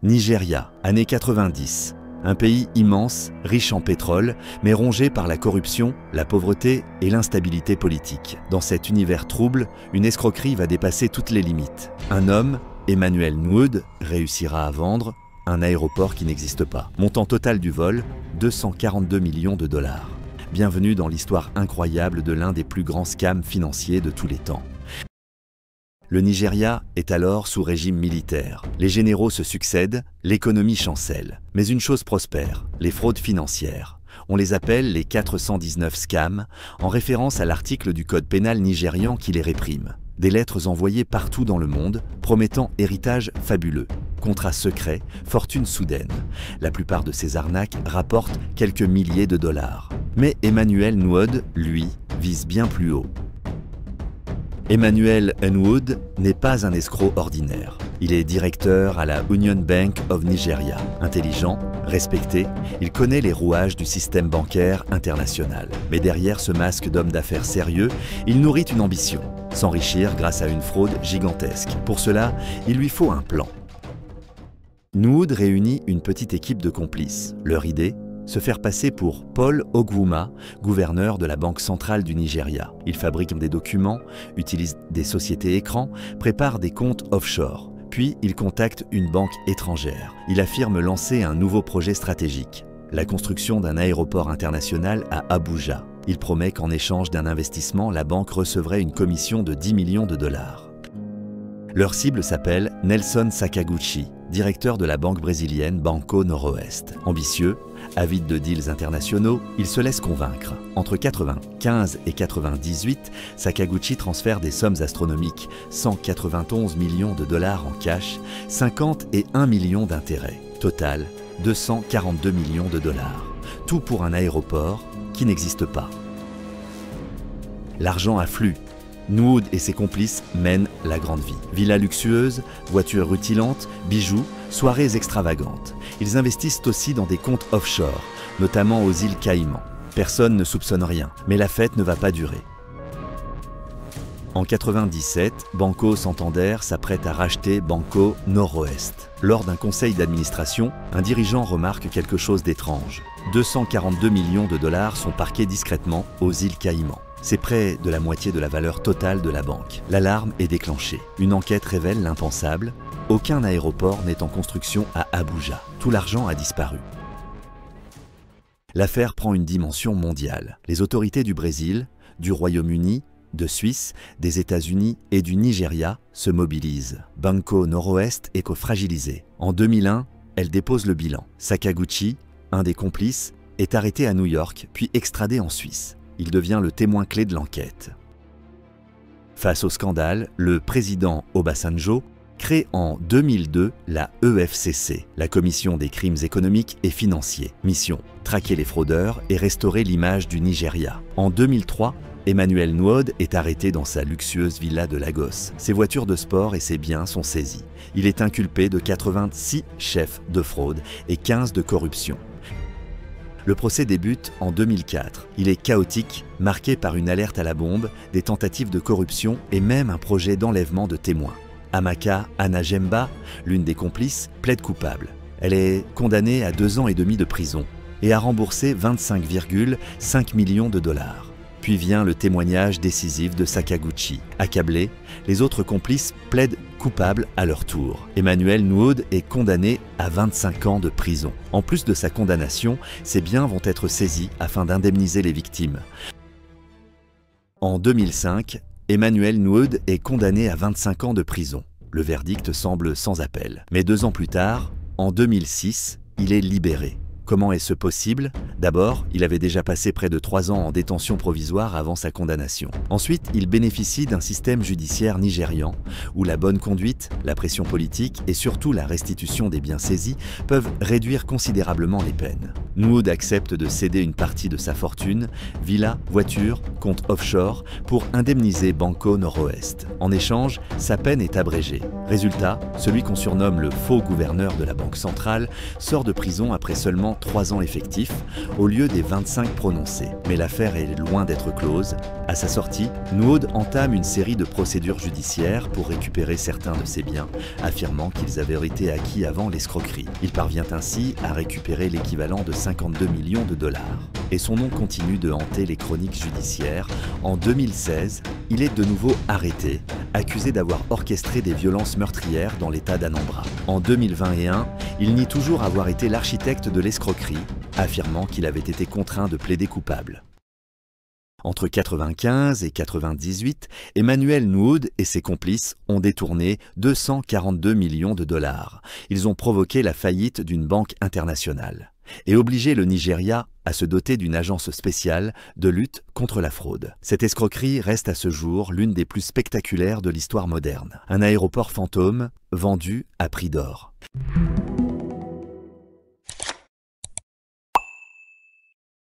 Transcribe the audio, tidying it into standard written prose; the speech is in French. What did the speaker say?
Nigeria, années 90. Un pays immense, riche en pétrole, mais rongé par la corruption, la pauvreté et l'instabilité politique. Dans cet univers trouble, une escroquerie va dépasser toutes les limites. Un homme, Emmanuel Nwoud, réussira à vendre un aéroport qui n'existe pas. Montant total du vol, 242 millions de dollars. Bienvenue dans l'histoire incroyable de l'un des plus grands scams financiers de tous les temps. Le Nigeria est alors sous régime militaire. Les généraux se succèdent, l'économie chancelle. Mais une chose prospère, les fraudes financières. On les appelle les 419 scams, en référence à l'article du code pénal nigérian qui les réprime. Des lettres envoyées partout dans le monde, promettant héritage fabuleux, contrats secrets, fortune soudaine. La plupart de ces arnaques rapportent quelques milliers de dollars. Mais Emmanuel Nwoud, lui, vise bien plus haut. Emmanuel Nwoud n'est pas un escroc ordinaire. Il est directeur à la Union Bank of Nigeria. Intelligent, respecté, il connaît les rouages du système bancaire international. Mais derrière ce masque d'homme d'affaires sérieux, il nourrit une ambition, s'enrichir grâce à une fraude gigantesque. Pour cela, il lui faut un plan. Nwoud réunit une petite équipe de complices. Leur idée ? Se faire passer pour Paul Ogwuma, gouverneur de la Banque centrale du Nigeria. Il fabrique des documents, utilise des sociétés écrans, prépare des comptes offshore. Puis il contacte une banque étrangère. Il affirme lancer un nouveau projet stratégique, la construction d'un aéroport international à Abuja. Il promet qu'en échange d'un investissement, la banque recevrait une commission de 10 millions de dollars. Leur cible s'appelle Nelson Sakaguchi, directeur de la banque brésilienne Banco Noroeste. Ambitieux, avide de deals internationaux, il se laisse convaincre. Entre 1995 et 1998, Sakaguchi transfère des sommes astronomiques, 191 millions de dollars en cash, 50 et 1 million d'intérêts. Total, 242 millions de dollars. Tout pour un aéroport qui n'existe pas. L'argent afflue. Nwoud et ses complices mènent la grande vie. Villas luxueuses, voitures rutilantes, bijoux, soirées extravagantes. Ils investissent aussi dans des comptes offshore, notamment aux îles Caïmans. Personne ne soupçonne rien, mais la fête ne va pas durer. En 1997, Banco Santander s'apprête à racheter Banco Noroeste. Lors d'un conseil d'administration, un dirigeant remarque quelque chose d'étrange. 242 millions de dollars sont parqués discrètement aux îles Caïmans. C'est près de la moitié de la valeur totale de la banque. L'alarme est déclenchée. Une enquête révèle l'impensable. Aucun aéroport n'est en construction à Abuja. Tout l'argent a disparu. L'affaire prend une dimension mondiale. Les autorités du Brésil, du Royaume-Uni, de Suisse, des États-Unis et du Nigeria se mobilisent. Banco Noroeste est fragilisée. En 2001, elle dépose le bilan. Sakaguchi, un des complices, est arrêté à New York puis extradé en Suisse. Il devient le témoin clé de l'enquête. Face au scandale, le président Obasanjo crée en 2002 la EFCC, la Commission des crimes économiques et financiers. Mission, traquer les fraudeurs et restaurer l'image du Nigeria. En 2003, Emmanuel Nwoud est arrêté dans sa luxueuse villa de Lagos. Ses voitures de sport et ses biens sont saisis. Il est inculpé de 86 chefs de fraude et 15 de corruption. Le procès débute en 2004. Il est chaotique, marqué par une alerte à la bombe, des tentatives de corruption et même un projet d'enlèvement de témoins. Amaka Anajemba, l'une des complices, plaide coupable. Elle est condamnée à 2 ans et demi de prison et a remboursé 25,5 millions de dollars. Puis vient le témoignage décisif de Sakaguchi. Accablé, les autres complices plaident coupables à leur tour. Emmanuel Nwoud est condamné à 25 ans de prison. En plus de sa condamnation, ses biens vont être saisis afin d'indemniser les victimes. En 2005, Emmanuel Nwoud est condamné à 25 ans de prison. Le verdict semble sans appel. Mais 2 ans plus tard, en 2006, il est libéré. Comment est-ce possible? D'abord, il avait déjà passé près de 3 ans en détention provisoire avant sa condamnation. Ensuite, il bénéficie d'un système judiciaire nigérian où la bonne conduite, la pression politique et surtout la restitution des biens saisis peuvent réduire considérablement les peines. Nouhoud accepte de céder une partie de sa fortune, villa, voiture, compte offshore, pour indemniser Banco Nord-Ouest. En échange, sa peine est abrégée. Résultat, celui qu'on surnomme le faux gouverneur de la Banque centrale sort de prison après seulement 3 ans effectifs, au lieu des 25 prononcés. Mais l'affaire est loin d'être close. À sa sortie, Nouhoud entame une série de procédures judiciaires pour récupérer certains de ses biens, affirmant qu'ils avaient été acquis avant l'escroquerie. Il parvient ainsi à récupérer l'équivalent de 52 millions de dollars. Et son nom continue de hanter les chroniques judiciaires. En 2016, il est de nouveau arrêté, accusé d'avoir orchestré des violences meurtrières dans l'état d'Anambra. En 2021, il nie toujours avoir été l'architecte de l'escroquerie, affirmant qu'il avait été contraint de plaider coupable. Entre 1995 et 1998, Emmanuel Nouhoud et ses complices ont détourné 242 millions de dollars. Ils ont provoqué la faillite d'une banque internationale et obligé le Nigeria à se doter d'une agence spéciale de lutte contre la fraude. Cette escroquerie reste à ce jour l'une des plus spectaculaires de l'histoire moderne. Un aéroport fantôme vendu à prix d'or.